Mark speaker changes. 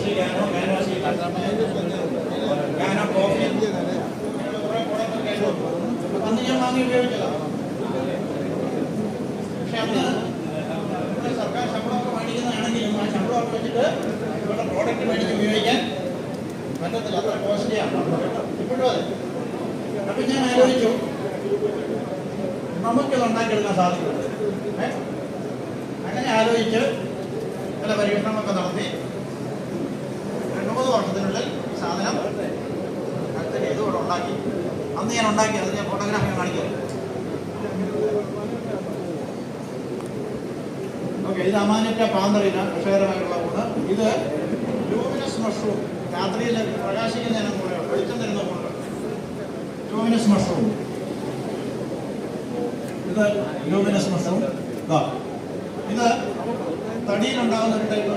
Speaker 1: Industry can no can no coffee അന്ന് ഞാൻ വാങ്ങി ഉപയോഗിച്ചതാണ്. പക്ഷെ അന്ന് സർക്കാർ ശമ്പളമൊക്കെ മേടിക്കുന്നതാണെങ്കിലും ആ ശമ്പളമൊക്കെ വെച്ചിട്ട് ഇവരുടെ പ്രോഡക്റ്റ് മേടിച്ച് ഉപയോഗിക്കാൻ പറ്റത്തില്ല, അത്ര കോസ്റ്റ്ലിയാണ് ഇപ്പോഴും അതെ. അപ്പം ഞാൻ ആലോചിച്ചു നമുക്കിത് ഉണ്ടാക്കിയെടുക്കാൻ സാധിക്കും. അങ്ങനെ ആലോചിച്ച് ചില പരീക്ഷണങ്ങളൊക്കെ നടത്തി 2-3 വർഷത്തിനുള്ളിൽ ഈ സാധനം അടുത്ത ചെയ്ത് ഇവിടെ ഉണ്ടാക്കി. അന്ന് ഞാൻ ഉണ്ടാക്കി, അത് ഞാൻ ഫോട്ടോഗ്രാഫി കാണിക്കാം. ഓക്കെ, ഇത് അമാനിറ്റ പാന്തറിന വിഷകരമായിട്ടുള്ള കൂട്. ഇത് ലൂമിനസ് മഷ്റൂം, രാത്രിയിൽ പ്രകാശിക്കുന്നതിനെ പോലെ വെളിച്ചം തരുന്ന കൊണ്ട് ലൂമിനസ് മഷ്റൂം. ഇത് ലൂമിനസ് മഷ്റൂം. ഇത് തടിയിലുണ്ടാകുന്ന ഒരു ടൈപ്പ്